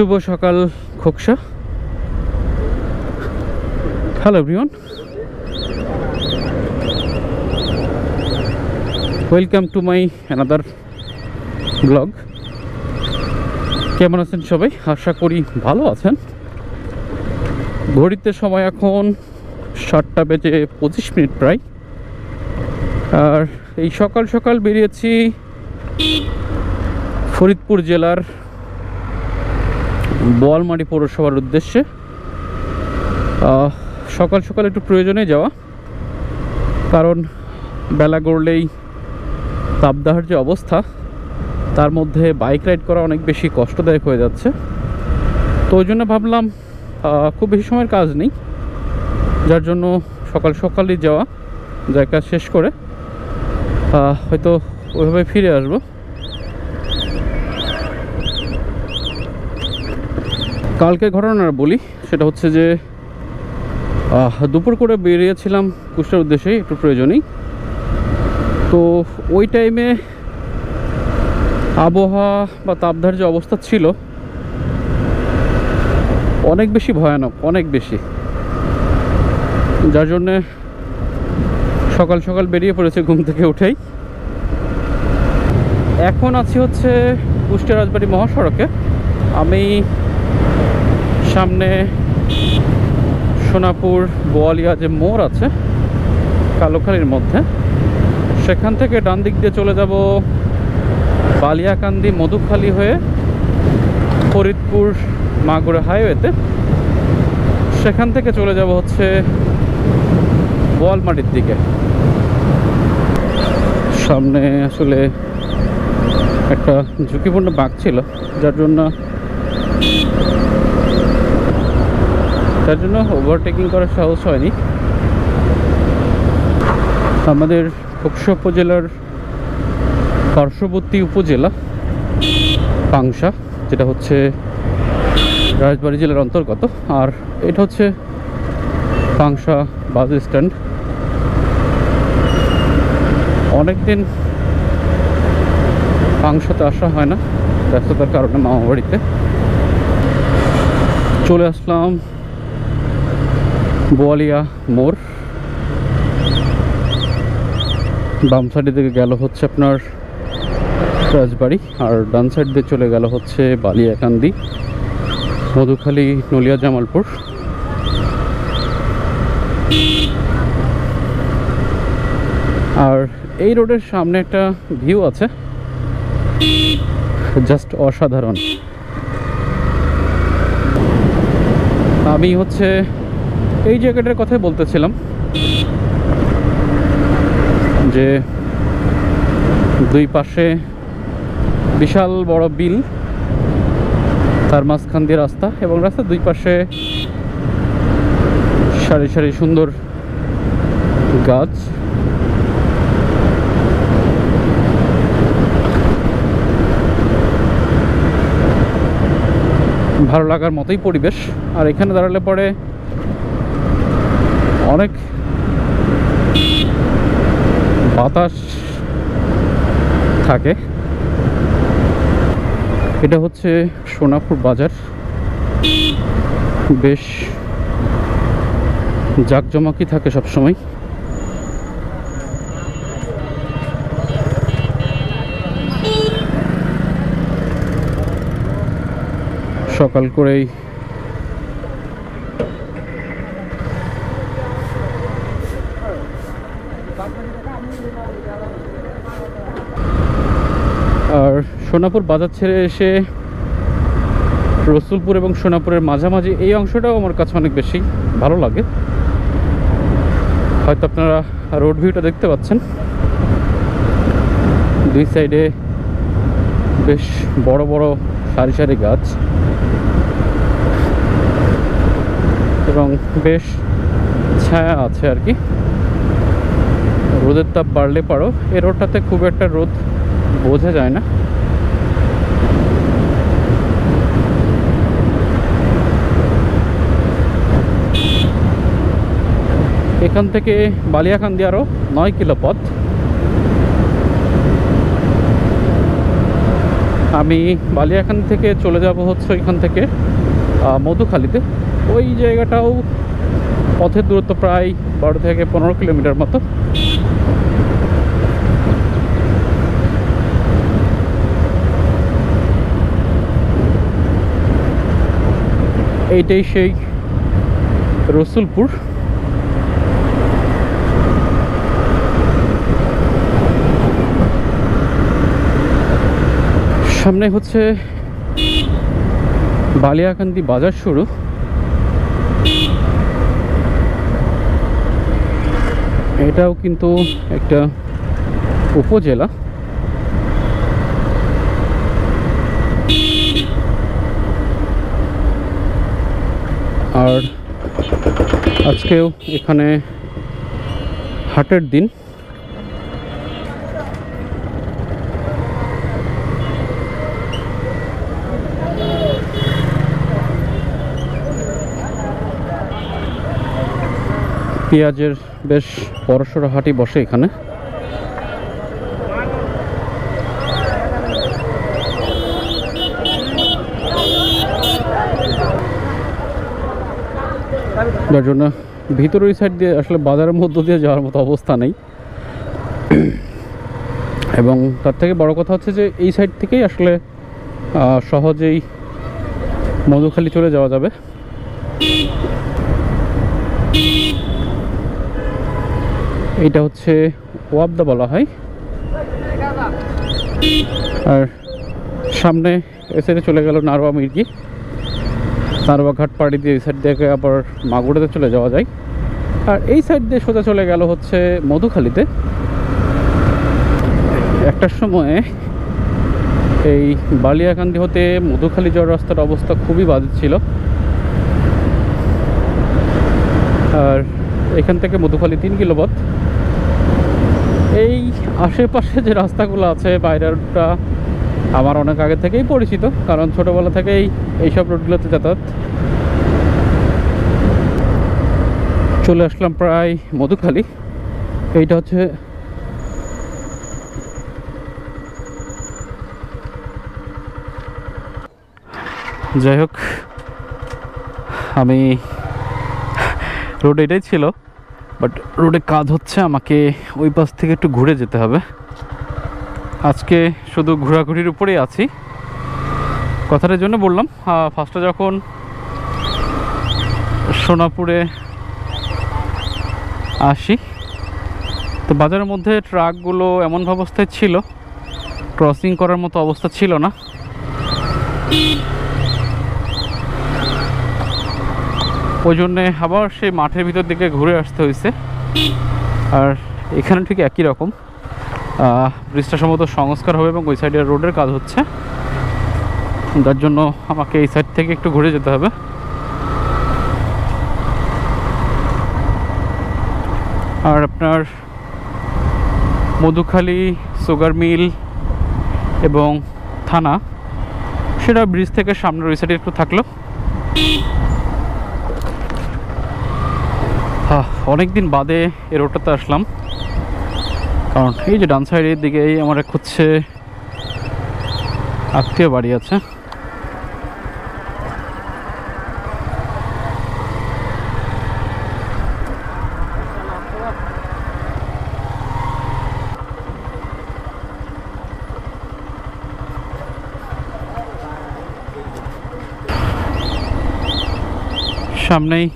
শুভ সকাল Khoksa. Hello everyone, welcome to my another blog. কেমন আছেন সবাই? আশা করি ভালো আছেন। ঘড়িতে সময় এখন 7:25 প্রায়। আর এই সকাল সকাল বেরিয়েছি ফরিদপুর জেলার বোয়ালমারি পৌরসভার উদ্দেশ্যে। সকাল সকাল একটু প্রয়োজনে যাওয়া, কারণ বেলা গড়লেই তাপদাহের যে অবস্থা, তার মধ্যে বাইক রাইড করা অনেক বেশি কষ্টদায়ক হয়ে যাচ্ছে। তো ওই জন্য ভাবলাম খুব বেশি সময়ের কাজ নেই, যার জন্য সকাল সকালই যাওয়া, যার কাজ শেষ করে হয়তো ওইভাবে ফিরে আসবো। কালকে ঘটনা বলি, সেটা হচ্ছে যে দুপুর করে বেরিয়েছিলাম কুষ্টিয়ার উদ্দেশ্যে একটু প্রয়োজনেই। তো ওই টাইমে আবহাওয়া বা তাপদাহের যে অবস্থা ছিল অনেক বেশি ভয়ানক, অনেক বেশি, যার জন্যে সকাল সকাল বেরিয়ে পড়েছে ঘুম থেকে উঠেই। এখন আছি হচ্ছে কুষ্টিয়া রাজবাড়ি মহাসড়কে। আমি সামনে সোনাপুর বোয়ালিয়া যে মোড় আছে কালোখালীর মধ্যে, সেখান থেকে ডান দিক দিয়ে চলে যাব বালিয়াকান্দি মধুখালী হয়ে ফরিদপুর মাগুরা হাইওয়েতে। সেখান থেকে চলে যাব হচ্ছে বোয়ালমারির দিকে। সামনে আসলে একটা ঝুঁকিপূর্ণ বাঁক ছিল, যার জন্য ওভারটেকিং করার সাহস হয়নি। আমাদের খোকসা উপজেলার পার্শ্ববর্তী উপজেলা পাংশা, যেটা হচ্ছে রাজবাড়ী জেলার অন্তর্গত। আর এটা হচ্ছে পাংশা বাস স্ট্যান্ড। অনেকদিন পাংশাতে আসা হয় না, ব্যস্ততার কারণে মামা বাড়িতে। চলে আসলাম বোয়ালিয়া মোড়। বাম সাইডের দিকে গেল হচ্ছে আপনার রাজবাড়ি, আর ডান সাইড দিয়ে চলে গেল হচ্ছে বালিয়াকান্দি, মধুখালী, নলিয়া, জামালপুর। আর এই রোডের সামনে একটা ভিউ আছে, জাস্ট অসাধারণ। আমি হচ্ছে এই জায়গাটার কথাই বলতেছিলাম, যে দুই পাশে বিশাল বড় বিল, তার মাঝখান দিয়ে রাস্তা, এবং রাস্তার দুই পাশে সারি সারি সুন্দর গাছ। ভালো লাগার মতোই পরিবেশ। আর এখানে দাঁড়ালে পরে অনেক বাতাস থাকে। এটা হচ্ছে সোনাপুর বাজার, বেশ জাঁকজমকই থাকে সবসময়। সকাল করেই আর সোনাপুর বাজার ছেড়ে এসে রসুলপুর এবং সোনাপুরের মাঝামাঝি এই অংশটাও আমার কাছে অনেক বেশি ভালো লাগে। হয়তো আপনারা রোড ভিউটা দেখতে পাচ্ছেন, দুই সাইডে বেশ বড় বড় সারি সারি গাছ, এবং বেশ ছায়া আছে আর কি। রোদের তাপ বাড়লে পারো এই রোডটাতে খুব একটা রোদ বোঝা যায় না। এখান থেকে বালিয়াকান্দি আরও 9 কিলো পথ। আমি বালিয়াকান্দি থেকে চলে যাব হচ্ছে ওইখান থেকে মধুখালীতে। ওই জায়গাটাও পথের দূরত্ব প্রায় 12 থেকে 15 কিলোমিটার মতো। এইটাই সেই রসুলপুর। সামনে হচ্ছে বালিয়াকান্দি বাজার শুরু। এটাও কিন্তু একটা উপজেলা। আর আজকেও এখানে হাটের দিন। পেঁয়াজের বেশ বড়সড় হাটই বসে এখানে। যার জন্য ভিতরের সাইড দিয়ে আসলে বাজারের মধ্য দিয়ে যাওয়ার মতো অবস্থা নেই। এবং তার থেকে বড় কথা হচ্ছে যে এই সাইড থেকেই আসলে সহজেই মধুখালী চলে যাওয়া যাবে। এইটা হচ্ছে ওয়াবদা বলা হয়। আর সামনে এ সাইডে চলে গেল নারোয়া মির্গি। নারোয়া ঘাট পাড়ি দিয়ে এই সাইড থেকে আবার মাগুরাতে চলে যাওয়া যায়। আর এই সাইড দিয়ে সোজা চলে গেল হচ্ছে মধুখালীতে। একটার সময় এই বালিয়াকান্দি হতে মধুখালী যাওয়ার রাস্তার অবস্থা খুবই বাজে ছিল। আর এখান থেকে মধুখালী 3 কিলো পথ। এই আশেপাশে যে রাস্তাগুলো আছে বাইরেটা আমার অনেক আগে থেকেই পরিচিত, কারণ ছোটোবেলা থেকেই এইসব রোডগুলোতে যাতায়াত। চলে আসলাম প্রায় মধুখালী। এইটা হচ্ছে যাই হোক, আমি রোড এটাই ছিল, বাট রোডে কাজ হচ্ছে, আমাকে ওই পাশ থেকে একটু ঘুরে যেতে হবে। আজকে শুধু ঘোরাঘুরির উপরেই আছি। কথাটার জন্য বললাম, ফার্স্টে যখন সোনাপুরে আসি তো বাজারের মধ্যে ট্রাকগুলো এমনভাবে অবস্থায় ছিল, ক্রসিং করার মতো অবস্থা ছিল না। ওই জন্যে আবার সেই মাঠের ভিতর দিকে ঘুরে আসতে হয়েছে। আর এখানে ঠিক একই রকম, ব্রিজটা সম্ভবত সংস্কার হবে এবং ওই সাইডে রোডের কাজ হচ্ছে, যার জন্য আমাকে এই সাইড থেকে একটু ঘুরে যেতে হবে। আর আপনার মধুখালী সুগার মিল এবং থানা সেটা ব্রিজ থেকে সামনের ওই সাইডে একটু থাকলো। অনেক দিন বাদে এই রোডটাতে আসলাম, কারণ এই যে ডান সাইডের দিকেই আমার এক হচ্ছে আত্মীয় বাড়ি আছে। সামনেই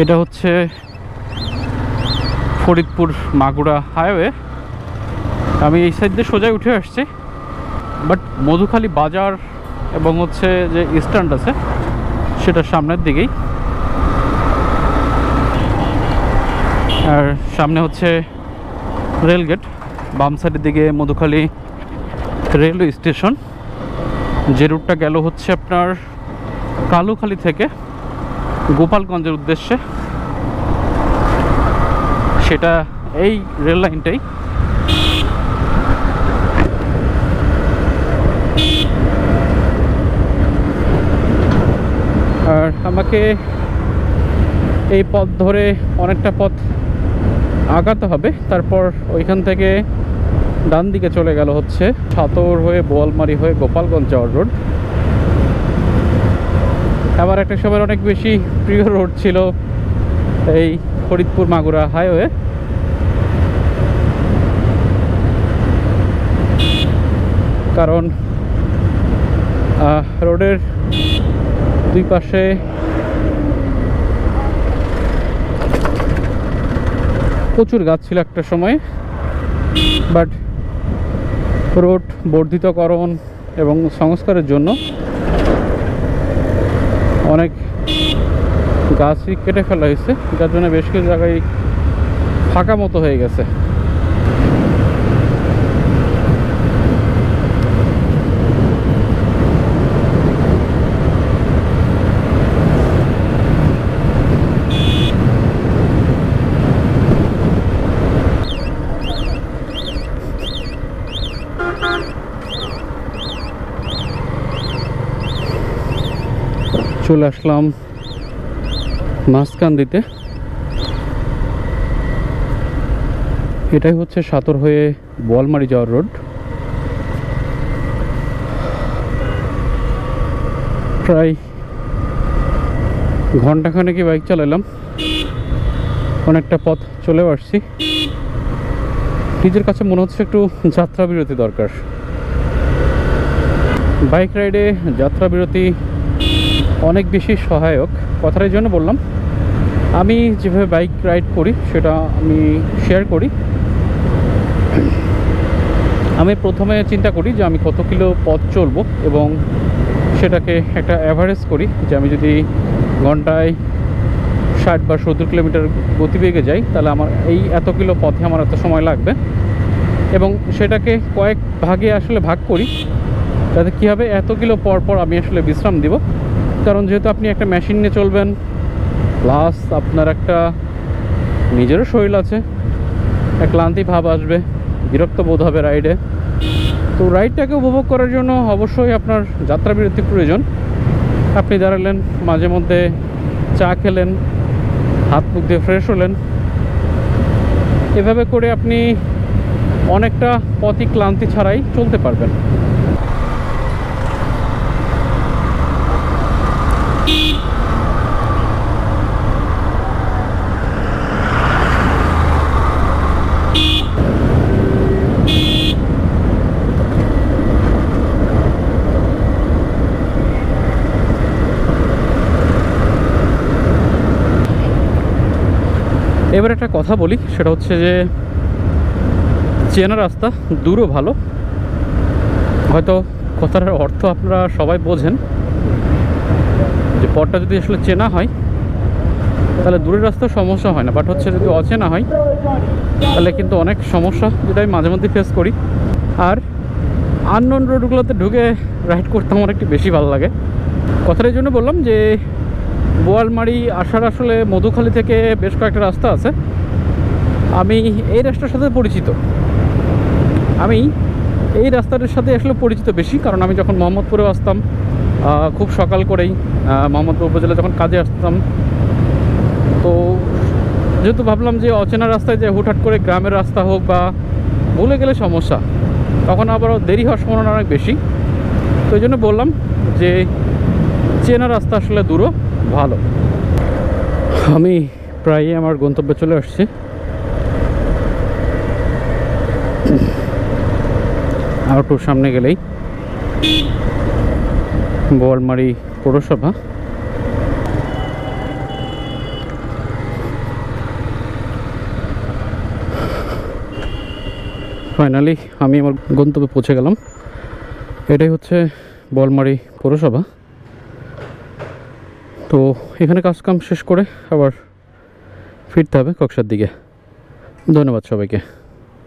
এটা হচ্ছে ফরিদপুর মাগুরা হাইওয়ে। আমি এই সাইড দিয়ে সোজাই উঠে আসছি, বাট মধুখালী বাজার এবং হচ্ছে যে স্ট্যান্ড আছে সেটা সামনের দিকেই। আর সামনে হচ্ছে রেলগেট, বাম সাইডের দিকে মধুখালী রেলওয়ে স্টেশন। যে রুটটা গেল হচ্ছে আপনার কালুখালী থেকে গোপালগঞ্জের উদ্দেশ্যে, সেটা এই রেল লাইনটাই। আর আমাকে এই পথ ধরে অনেকটা পথ আগাতে হবে, তারপর ওইখান থেকে ডান দিকে চলে গেল হচ্ছে সাতর হয়ে বোয়ালমারি হয়ে গোপালগঞ্জ যাওয়ার রোড। আবার একটা সময় অনেক বেশি প্রিয় রোড ছিল এই ফরিদপুর মাগুরা হাইওয়ে। কারণ রোডের দুই পাশে প্রচুর গাছ ছিল একটা সময়, বাট রোড বর্ধিতকরণ এবং সংস্কারের জন্য অনেক গাছই কেটে ফেলা হয়েছে, যার জন্য বেশ কিছু জায়গায় ফাঁকা মতো হয়ে গেছে। চলে আসলাম মাঝকান্দিতে। এটাই হচ্ছে সাতর হয়ে বোয়ালমারি যাওয়ার রোড। প্রায় ঘন্টাখানেক বাইক চালালাম, অনেকটা পথ চলেও আসছি। নিজের কাছে মনে হচ্ছে একটু যাত্রা বিরতি দরকার। বাইক রাইডে যাত্রা বিরতি অনেক বেশি সহায়ক। কথার জন্য বললাম, আমি যেভাবে বাইক রাইড করি সেটা আমি শেয়ার করি। আমি প্রথমে চিন্তা করি যে আমি কত কিলো পথ চলবো এবং সেটাকে একটা অ্যাভারেজ করি, যে আমি যদি ঘন্টায় 60 বা 70 কিলোমিটার গতিবেগে যাই তাহলে আমার এই এত কিলো পথে আমার এত সময় লাগবে, এবং সেটাকে কয়েক ভাগে আসলে ভাগ করি, তাতে কী হবে এত কিলো পর পর আমি আসলে বিশ্রাম দিব। কারণ যেহেতু আপনি একটা মেশিন নিয়ে চলবেন, প্লাস আপনার একটা নিজেরও শরীর আছে, এক ক্লান্তি ভাব আসবে, বিরক্ত বোধ হবে রাইডে। তো রাইডটাকে উপভোগ করার জন্য অবশ্যই আপনার যাত্রা বিরতি প্রয়োজন। আপনি দাঁড়ালেন, মাঝে মধ্যে চা খেলেন, হাত মুখ দিয়ে ফ্রেশ হলেন, এভাবে করে আপনি অনেকটা পথই ক্লান্তি ছাড়াই চলতে পারবেন। এবার একটা কথা বলি, সেটা হচ্ছে যে চেনা রাস্তা দূরও ভালো। হয়তো কথাটার অর্থ আপনারা সবাই বোঝেন যে পথটা যদি আসলে চেনা হয় তাহলে দূরের রাস্তা সমস্যা হয় না, বাট হচ্ছে যদি অচেনা হয় তাহলে কিন্তু অনেক সমস্যা, যেটা আমি মাঝে মধ্যে ফেস করি। আর আননোন রোডগুলোতে ঢুকে রাইড করতে আমার একটু বেশি ভালো লাগে। কথার জন্য বললাম যে বোয়ালমারি আসার আসলে মধুখালী থেকে বেশ কয়েকটা রাস্তা আছে। আমি এই রাস্তার সাথে পরিচিত, আমি এই রাস্তাটার সাথে আসলে পরিচিত বেশি, কারণ আমি যখন মোহাম্মদপুরে আসতাম খুব সকাল করেই, মোহাম্মদপুর উপজেলা যখন কাজে আসতাম, তো যেহেতু ভাবলাম যে অচেনা রাস্তায় যে হুটহাট করে গ্রামের রাস্তা হোক বা ভুলে গেলে সমস্যা, তখন আবারও দেরি হওয়ার সম্ভাবনা অনেক বেশি। তো এই জন্য বললাম যে চেনা রাস্তা আসলে দূরও ভালো। আমি প্রায়ই আমার গন্তব্যে চলে আসছি। আর একটু সামনে গেলেই বোয়ালমারি পৌরসভা। ফাইনালি আমি আমার গন্তব্যে পৌঁছে গেলাম। এটাই হচ্ছে বোয়ালমারি পৌরসভা। তো এখানে কাজকাম শেষ করে আবার ফিরতে হবে কক্সার দিকে। ধন্যবাদ সবাইকে।